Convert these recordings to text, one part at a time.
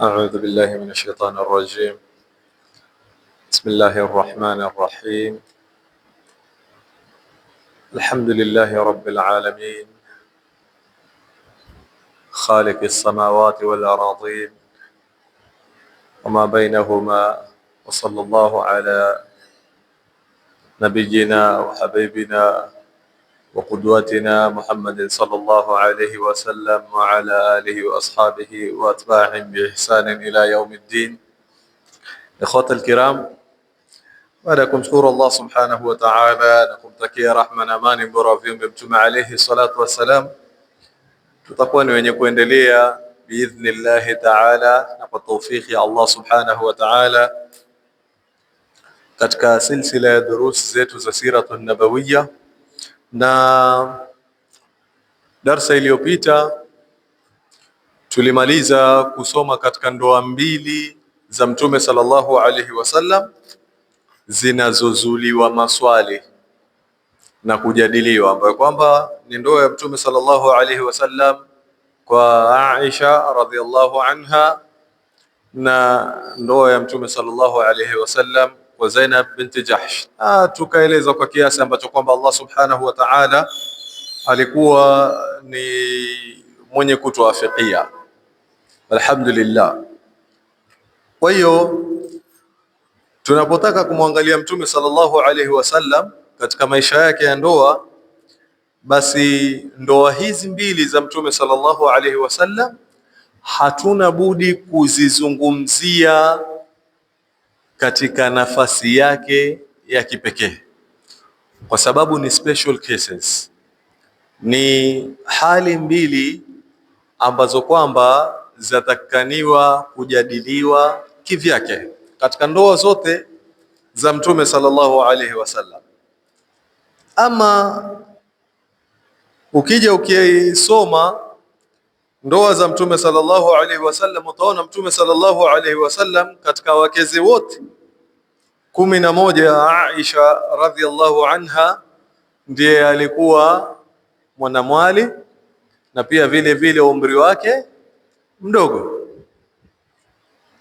أعوذ بالله من الشيطان الرجيم. بسم الله الرحمن الرحيم. الحمد لله رب العالمين خالق السماوات والأراضين وما بينهما، وصلى الله على نبينا وحبيبنا وقدوتنا محمد صلى الله عليه وسلم وعلى آله وأصحابه وأتباعهم بإحسان إلى يوم الدين. إخوة الكرام، baada ya kumshukuru Allah subhanahu wa ta'ala na kumtakia rahma na amani bora wa viumbe Mtume alayhi salatu wassalam, tutakuwa ni wenye kuendelea biidhnillahi ta'ala na kwa taufiki ya Allah subhanahu wa ta'ala katika silsila ya durusi zetu za siratun nabawiyya. Na darsa iliyopita tulimaliza kusoma katika ndoa mbili za Mtume sallallahu alayhi wasallam zinazozuliwa maswali na kujadiliwa, ambayo kwamba ni ndoa ya Mtume sallallahu alaihi wasallam kwa Aisha radhiallahu anha na ndoa ya Mtume sallallahu alaihi wasallam kwa Zainab binti Jahsh. Tukaeleza kwa kiasi ambacho kwamba Allah subhanahu wa ta'ala alikuwa ni mwenye kutuafikia, alhamdulillah. Kwa hiyo tunapotaka kumwangalia Mtume sallallahu alaihi wasallam katika maisha yake ya ndoa, basi ndoa hizi mbili za Mtume sallallahu alaihi wasallam hatuna budi kuzizungumzia katika nafasi yake ya kipekee, kwa sababu ni special cases, ni hali mbili ambazo kwamba zatakaniwa kujadiliwa kivyake katika ndoa zote za Mtume sallallahu alaihi wasallam. Ama ukija ukisoma ndoa za Mtume sallallahu alaihi wasallam, utaona Mtume sallallahu alaihi wasallam katika wakeze wote 11, Aisha radhiallahu anha ndiye alikuwa mwanamwali na pia vile vile umri wake mdogo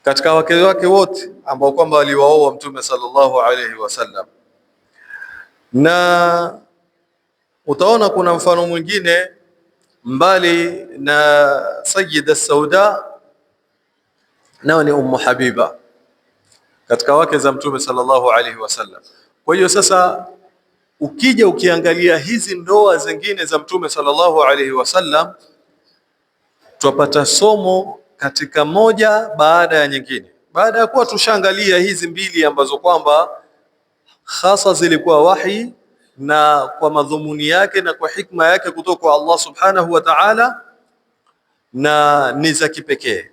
katika wake wake wote ambao kwamba aliwaoa Mtume sallallahu alaihi wasallam. Na utaona kuna mfano mwingine mbali na Sayyida Sauda, nao ni Ummu Habiba katika wake za Mtume sallallahu alaihi wasallam. Kwa hiyo sasa ukija ukiangalia hizi ndoa zingine za Mtume sallallahu alaihi wasallam, tupata somo katika moja baada ya nyingine, baada ya kuwa tushaangalia hizi mbili ambazo kwamba hasa zilikuwa wahi na kwa madhumuni yake na kwa hikma yake kutoka kwa Allah subhanahu wa ta'ala na ni za kipekee.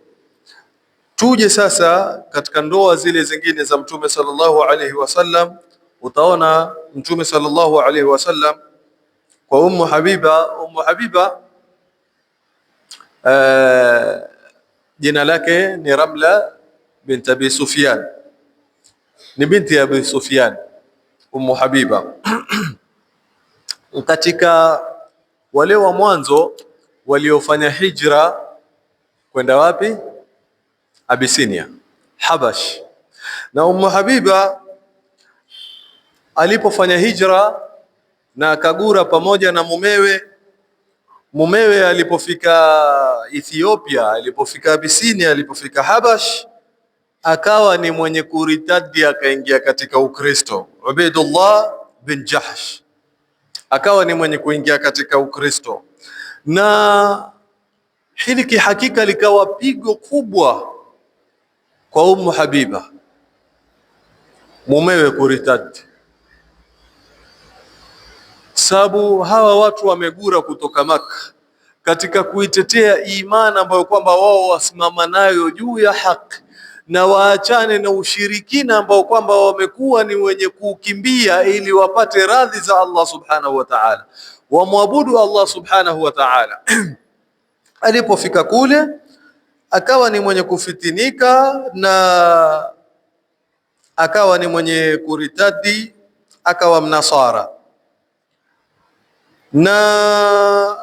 Tuje sasa katika ndoa zile zingine za Mtume sallallahu alaihi wasallam. Utaona Mtume sallallahu alaihi wasallam kwa Ummu Habiba jina lake ni Ramla bint Abi Sufyan, ni binti ya Abi Sufyan. Ummu Habiba katika wale wa mwanzo waliofanya hijra kwenda wapi? Abisinia, Habash. Na Ummu Habiba alipofanya hijra na akagura pamoja na mumewe alipofika Ethiopia, alipofika Abisinia, alipofika Habash, akawa ni mwenye kuritadi, akaingia katika Ukristo. Ubaidullah bin Jahsh akawa ni mwenye kuingia katika Ukristo, na hili kihakika likawa pigo kubwa kwa Ummu Habiba, mumewe kuritadi, sababu hawa watu wamegura kutoka Maka katika kuitetea imani ambayo kwamba wao wasimama nayo juu ya haki, na waachane na ushirikina ambao kwamba wamekuwa ni wenye kukimbia ili wapate radhi za Allah subhanahu wa ta'ala, wamwabudu Allah subhanahu wa ta'ala. Alipofika kule akawa ni mwenye kufitinika na akawa ni mwenye kuritadi, akawa mnasara. Na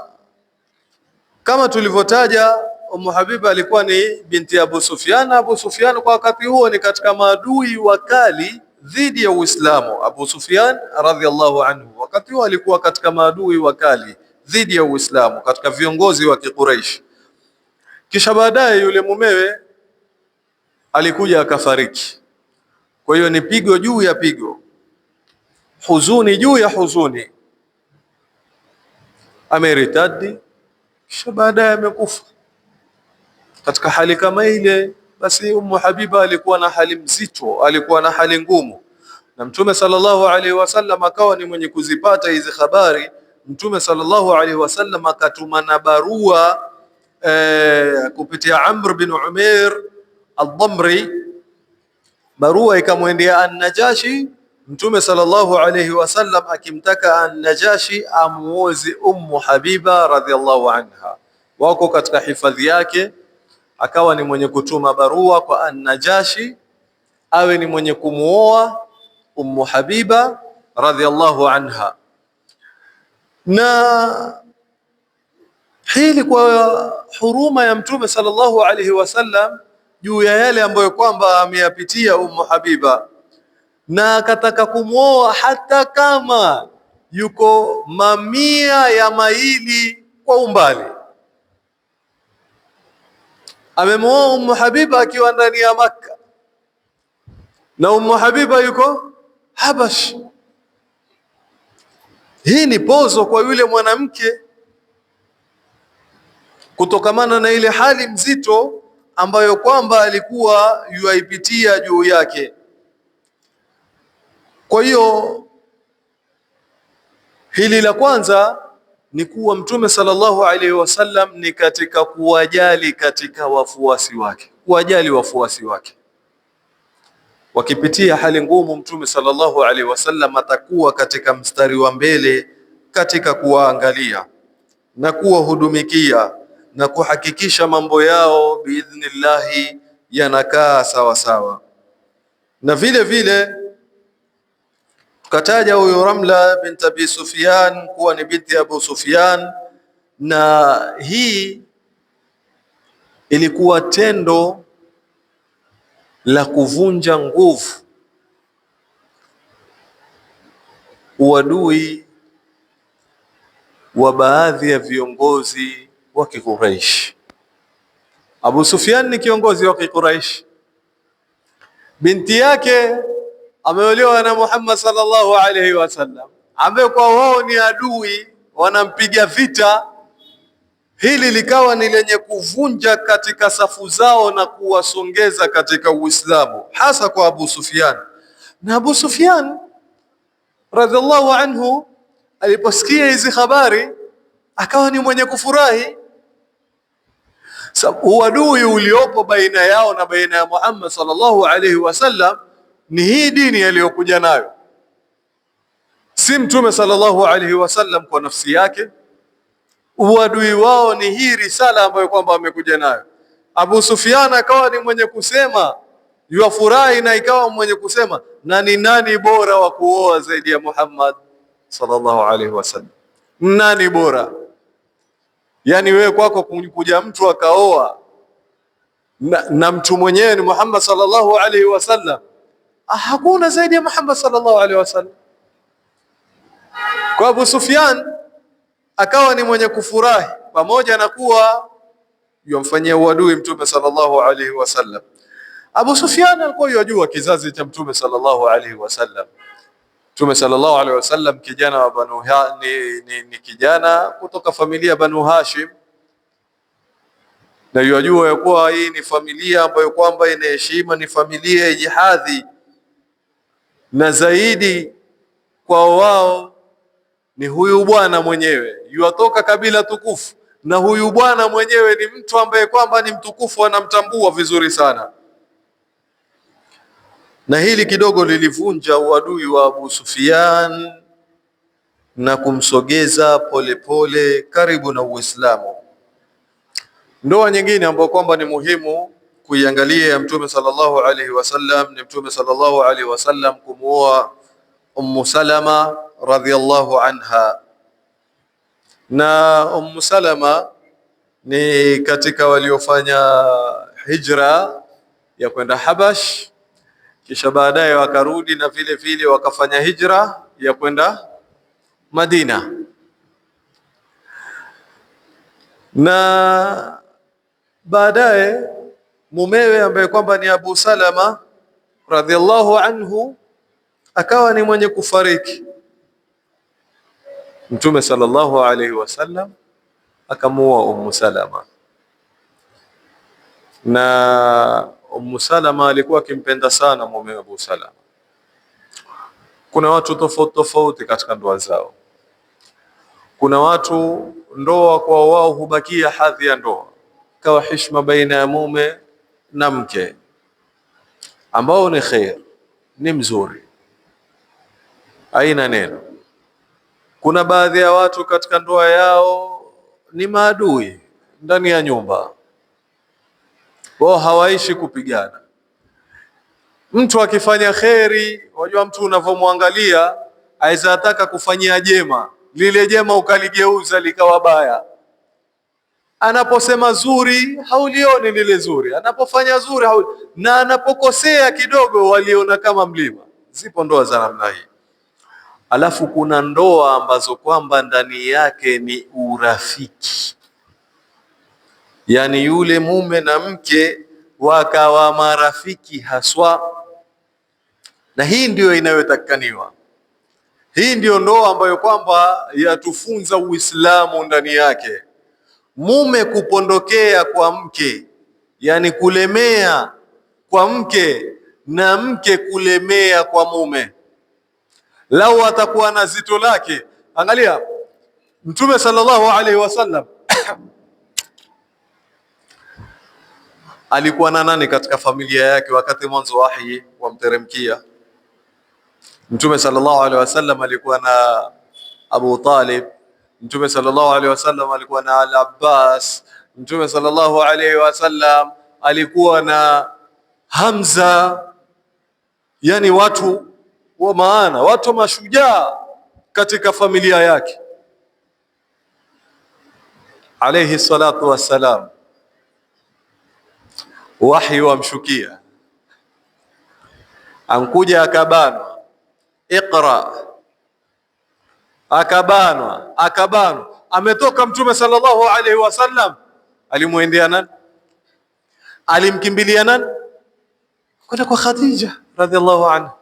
kama tulivyotaja Ummu Habiba alikuwa ni binti Abu Sufyan. Abu Sufyan kwa wakati huo ni katika maadui wakali dhidi ya Uislamu. Abu Sufyan radhiallahu anhu wakati huo alikuwa katika maadui wakali dhidi ya Uislamu, katika viongozi wa Quraysh. Kisha baadaye yule mumewe alikuja akafariki. Kwa hiyo ni pigo juu ya pigo, huzuni juu ya huzuni, ameritadi, kisha baadaye amekufa. Katika hali kama ile, basi Ummu Habiba alikuwa na hali mzito, alikuwa na hali ngumu, na Mtume sallallahu alaihi wasallam akawa ni mwenye kuzipata hizi habari. Mtume sallallahu alaihi wasallam akatuma na barua kupitia Amr bin Umair al-Dhamri, barua ikamwendea An-Najashi. Mtume sallallahu alaihi wasallam akimtaka An-Najashi amuoze Ummu Habiba radhiallahu anha, wako katika hifadhi yake. Akawa ni mwenye kutuma barua kwa An-Najashi awe ni mwenye kumuoa Ummu Habiba radhiallahu anha. Na hili kwa huruma ya Mtume sallallahu alaihi wasallam juu ya yale ambayo kwamba ameyapitia Ummu Habiba, na akataka kumuoa hata kama yuko mamia ya maili kwa umbali. Amemuoa Ummu Habiba akiwa ndani ya Makka, na Ummu Habiba yuko Habash. Hii ni pozo kwa yule mwanamke kutokamana na ile hali mzito ambayo kwamba alikuwa yuaipitia juu yake. Kwa hiyo hili la kwanza ni kuwa Mtume sallallahu alaihi wasallam ni katika kuwajali katika wafuasi wake, kuwajali wafuasi wake wakipitia hali ngumu. Mtume sallallahu alaihi wasallam atakuwa katika mstari wa mbele katika kuwaangalia na kuwahudumikia na kuhakikisha mambo yao biidhnillahi yanakaa sawa sawa. Na vile vile tukataja huyo Ramla bint Abi Sufyan kuwa ni binti Abu Sufyan, na hii ilikuwa tendo la kuvunja nguvu uadui wa baadhi ya viongozi wa Quraysh. Abu Sufyan ni kiongozi wa Quraysh, binti yake ameolewa na Muhammad sallallahu alaihi wasallam, ambaye kwa wao ni adui, wanampiga vita. Hili likawa ni lenye kuvunja katika safu zao na kuwasongeza katika Uislamu, hasa kwa Abu Sufyan. Na Abu Sufyan radhiallahu anhu aliposikia hizi habari akawa ni mwenye kufurahi. Uadui uliopo baina yao na baina ya Muhammad sallallahu alaihi wasallam ni hii dini aliyokuja nayo, si Mtume sallallahu alaihi wasallam kwa nafsi yake. Uadui wao ni hii risala ambayo kwamba amekuja nayo. Abu Sufyan akawa ni mwenye kusema yuafurahi, na ikawa mwenye kusema na ni nani bora wa kuoa zaidi ya Muhammad sallallahu alaihi wasallam? Nani bora? Yani wewe kwako kuja mtu akaoa na mtu mwenyewe ni Muhammad sallallahu alaihi wasallam, hakuna zaidi ya Muhammad sallallahu alaihi wasallam. Kwa Abu Sufyan akawa ni mwenye kufurahi, pamoja na kuwa yomfanyia uadui Mtume sallallahu alaihi wasallam. Abu Sufyan alikuwa yajua kizazi cha Mtume sallallahu alaihi wasallam. Mtume sallallahu alaihi wasallam kijana wa Banu ni kijana kutoka familia Banu Hashim, na yajua ya kuwa hii ni familia ambayo kwamba ina heshima, ni familia yenye hadhi, na zaidi kwa wao ni huyu bwana mwenyewe yuatoka kabila tukufu, na huyu bwana mwenyewe ni mtu ambaye kwamba ni mtukufu, anamtambua vizuri sana. Na hili kidogo lilivunja uadui wa Abu Sufyan na kumsogeza polepole karibu na Uislamu. Ndoa nyingine ambayo kwamba ni muhimu kuiangalia ya Mtume sallallahu alaihi wasallam ni Mtume sallallahu alaihi wasallam kumuoa Ummu Salama radhiallahu anha. Na Ummu Salama ni katika waliofanya hijra ya kwenda Habash, kisha baadaye wakarudi na vile vile wakafanya hijra ya kwenda Madina. Na baadaye mumewe ambaye kwamba ni Abu Salama radhiallahu anhu akawa ni mwenye kufariki. Mtume sallallahu alaihi wasallam akamuoa Ummu Salama, na Ummu Salama alikuwa akimpenda sana mume Abu Salama. Kuna watu tofauti tofauti katika ndoa zao. Kuna watu ndoa kwa wao hubakia hadhi ya ndoa, kawa heshima baina ya mume na mke, ambao ni khair, ni mzuri, haina neno. Kuna baadhi ya watu katika ndoa yao ni maadui ndani ya nyumba, wao hawaishi kupigana. Mtu akifanya kheri, wajua mtu unavyomwangalia aweza ataka kufanyia jema, lile jema ukaligeuza likawa baya. Anaposema zuri haulioni lile zuri, anapofanya zuri na anapokosea kidogo waliona kama mlima. Zipo ndoa za namna hii. Alafu kuna ndoa ambazo kwamba ndani yake ni urafiki, yani yule mume na mke wakawa marafiki haswa, na hii ndiyo inayotakikaniwa. Hii ndiyo ndoa ambayo kwamba yatufunza Uislamu ndani yake. Mume kupondokea kwa mke, yani kulemea kwa mke, na mke kulemea kwa mume. Lau atakuwa na zito lake, angalia Mtume sallallahu alaihi wasallam alikuwa na nani katika familia yake wakati mwanzo wahi wamteremkia? Mtume sallallahu alaihi wasallam alikuwa na Abu Talib, Mtume sallallahu alaihi wasallam alikuwa na Al-Abbas, Mtume sallallahu alaihi wasallam alikuwa na Hamza, yani watu wa maana, watu mashujaa katika familia yake alayhi salatu wassalam. Wahi wamshukia, ankuja akabanwa, iqra, akabanwa. Ametoka Mtume sallallahu alaihi wasallam, alimwendea nani? Alimkimbilia nani? Kwenda kwa Khadija radhiallahu anha.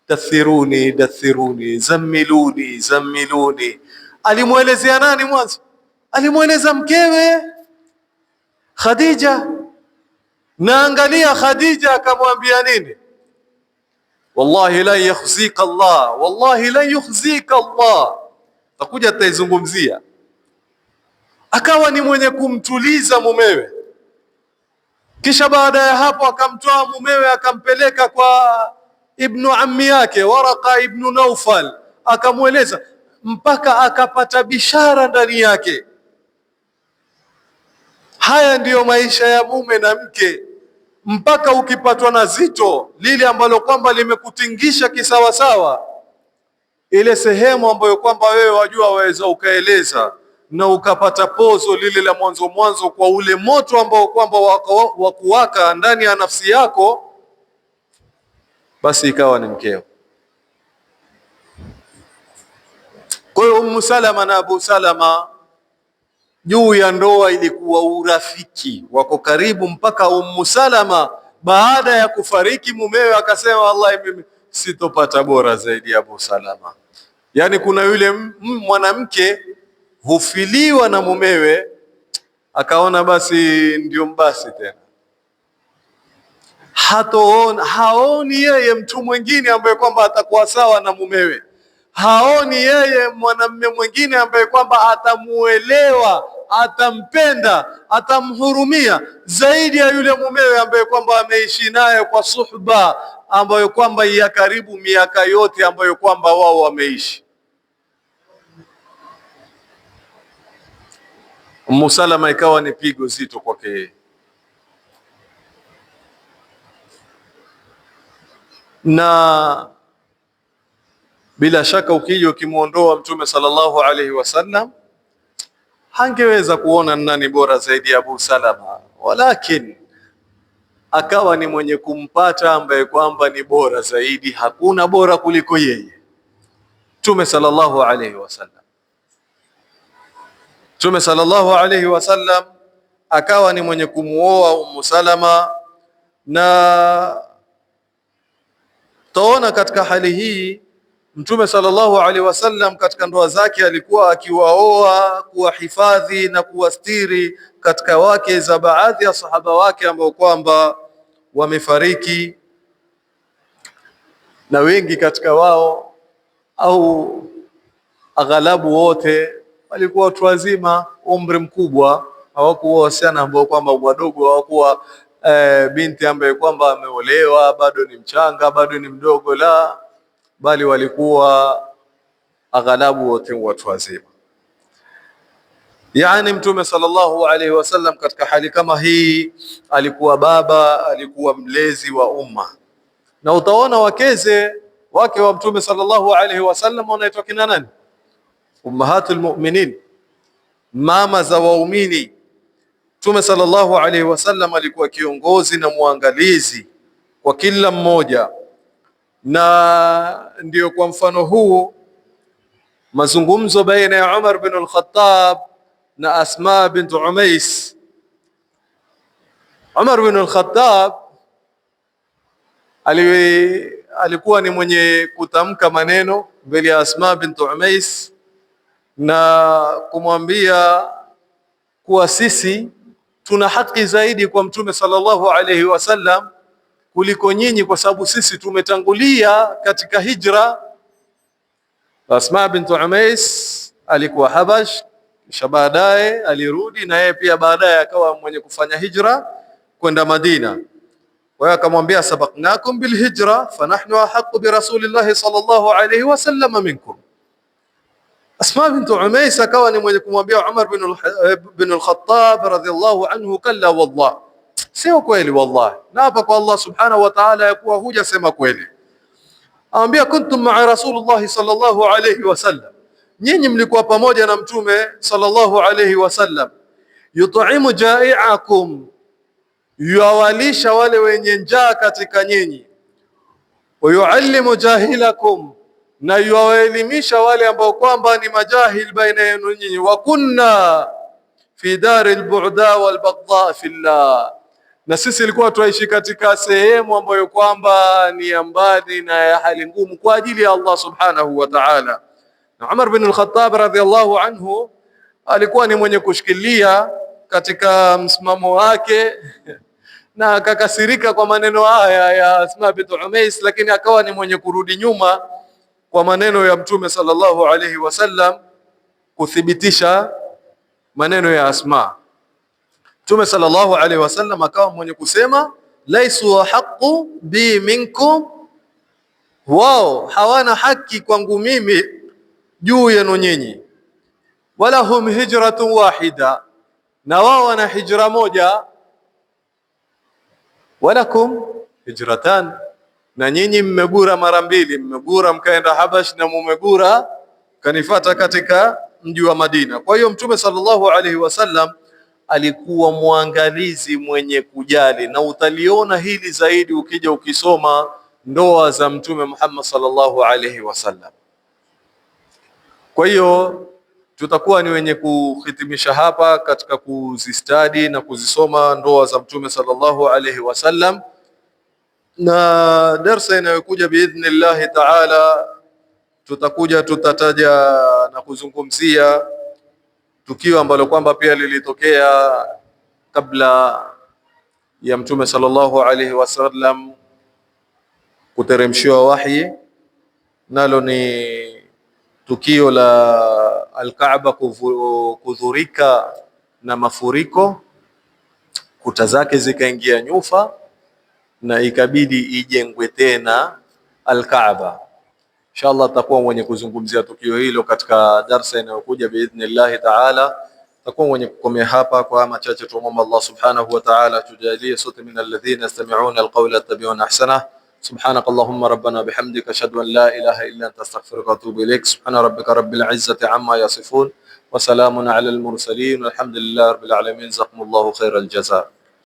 Dathiruni, zammiluni. Alimwelezea nani mwanzo? Alimweleza mkewe Khadija. Na angalia Khadija akamwambia nini? Wallahi la yukhzika Allah, wallahi la yukhzika Allah. Takuja taizungumzia. Akawa ni mwenye kumtuliza mumewe. Kisha baada ya hapo akamtoa mumewe akampeleka kwa ibnu ammi yake Waraka ibnu Naufal, akamweleza mpaka akapata bishara ndani yake. Haya ndiyo maisha ya mume na mke. Mpaka ukipatwa na zito lile ambalo kwamba limekutingisha kisawasawa, ile sehemu ambayo kwamba wewe wajua waweza ukaeleza na ukapata pozo lile la mwanzo kwa ule moto ambao kwamba wakuwaka ndani ya nafsi yako, basi ikawa ni mkeo. Kwa hiyo Ummu Salama na Abu Salama juu ya ndoa ilikuwa urafiki, wako karibu, mpaka Ummu Salama baada ya kufariki mumewe akasema, wallahi mimi sitopata bora zaidi ya Abu Salama. Yani kuna yule mwanamke hufiliwa na mumewe, akaona basi ndio mbasi tena, haoni yeye mtu mwingine ambaye kwamba atakuwa sawa na mumewe, haoni yeye mwanamume mwingine ambaye kwamba atamuelewa, atampenda, atamhurumia zaidi ya yule mumewe ambaye kwamba ameishi naye kwa suhba ambayo kwamba ya karibu miaka yote ambayo kwamba wao wameishi. Ummu Salama ikawa ni pigo zito kwake yeye. Na bila shaka ukija ukimuondoa Mtume sallallahu alaihi wasallam, hangeweza kuona nani bora zaidi ya Abu Salama, walakin akawa ni mwenye kumpata ambaye kwamba ni bora zaidi, hakuna bora kuliko yeye, Mtume sallallahu alayhi wasallam. Mtume sallallahu alayhi wasallam akawa ni mwenye kumuoa Ummu Salama, na taona katika hali hii Mtume sallallahu alaihi wasallam katika ndoa zake alikuwa akiwaoa kuwahifadhi na kuwastiri katika wake za baadhi ya sahaba wake ambao kwamba wamefariki, na wengi katika wao au aghalabu wote walikuwa watu wazima, umri mkubwa, hawakuwa wasichana ambao kwamba wadogo, hawakuwa binti ambaye kwamba ameolewa bado ni mchanga, bado ni mdogo, la, bali walikuwa aghalabu wote watu wazima. Yani Mtume sallallahu alaihi wasallam katika hali kama hii alikuwa baba, alikuwa mlezi wa umma. Na utaona wakeze wake wa Mtume sallallahu alaihi wasallam wanaitwa kina nani? Ummahatul mu'minin, mama za waumini. Mtume sallallahu alaihi wasallam alikuwa kiongozi na muangalizi kwa kila mmoja, na ndio kwa mfano huu mazungumzo baina ya Umar bin al-Khattab na Asma bint Umais. Umar bin al-Khattab alikuwa ni mwenye kutamka maneno mbele ya Asma bint Umais na kumwambia kuwa sisi tuna haki zaidi kwa Mtume sallallahu alayhi wasallam kuliko nyinyi, kwa sababu sisi tumetangulia katika hijra. Asma bint Umais alikuwa Habash, kisha baadaye alirudi na yeye pia baadaye akawa mwenye kufanya hijra kwenda Madina. Kwa hiyo akamwambia sabaqnakum bil hijra fa nahnu ahqqu bi rasulillahi sallallahu alayhi wasallam minkum. Asma bint Umais akawa ni mwenye kumwambia Umar bin al-Khattab radhiyallahu anhu, kalla wallah, sio kweli wallahi, na hapa kwa Allah subhanahu wa ta'ala ya kuwa hujasema kweli. Anambia kuntum ma'a rasulullah sallallahu alayhi wasallam, nyinyi mlikuwa pamoja na Mtume sallallahu alayhi wasallam, yut'imu ja'i'akum, yuwalisha wale wenye njaa katika nyinyi, wa yuallimu jahilakum, na yuwaelimisha wale ambao kwamba ni majahil baina yenu nyinyi. Wa kunna fi daril bu'da wal baghdha fillah, na sisi ilikuwa tuishi katika sehemu ambayo kwamba ni ya mbali na ya hali ngumu kwa ajili ya Allah subhanahu wa ta'ala. Na Umar bin al-Khattab radhiyallahu anhu alikuwa ni mwenye kushikilia katika msimamo wake na akakasirika kwa maneno haya ya Asma bint Umais, lakini akawa ni mwenye kurudi nyuma kwa maneno ya Mtume sallallahu alayhi wasallam kuthibitisha maneno ya Asma. Mtume sallallahu alayhi wasallam akawa mwenye kusema laisu haqqu bi minkum, wao hawana haki kwangu mimi juu yenu nyinyi, wala hum hijratun wahida, na wao wana hijra moja, walakum hijratan, na nyinyi mmegura mara mbili, mmegura mkaenda Habash na mmegura kanifata katika mji wa Madina. Kwa hiyo Mtume sallallahu alayhi wasallam alikuwa muangalizi mwenye kujali, na utaliona hili zaidi ukija ukisoma ndoa za Mtume Muhammad sallallahu alayhi wasallam. Kwa hiyo tutakuwa ni wenye kuhitimisha hapa katika kuzistadi na kuzisoma ndoa za Mtume sallallahu alayhi wasallam, na darsa inayokuja biidhnillahi taala tutataja na kuzungumzia tukio ambalo kwamba pia lilitokea kabla ya Mtume sallallahu alayhi wasallam kuteremshiwa wahi, nalo ni tukio la Al-Kaaba kudhurika na mafuriko, kuta zake zikaingia nyufa na ikabidi ijengwe tena Al-Kaaba. Inshallah tutakuwa mwenye kuzungumzia tukio hilo katika darsa inayokuja biidhnillahi taala. Tutakuwa mwenye kukomea hapa kwa machache. Tuombe Allah subhanahu wa ta'ala tujalie sote min alladhina yastami'una alqawla yattabi'una ahsana. سبحانك اللهم ربنا بحمدك أشهد أن لا إله إلا أنت أستغفرك وأتوب إليك. سبحان ربك رب العزة عما يصفون wa salamun ala al-mursalin walhamdulillahi rabbil alamin. Jazakumullahu khairal jazaa.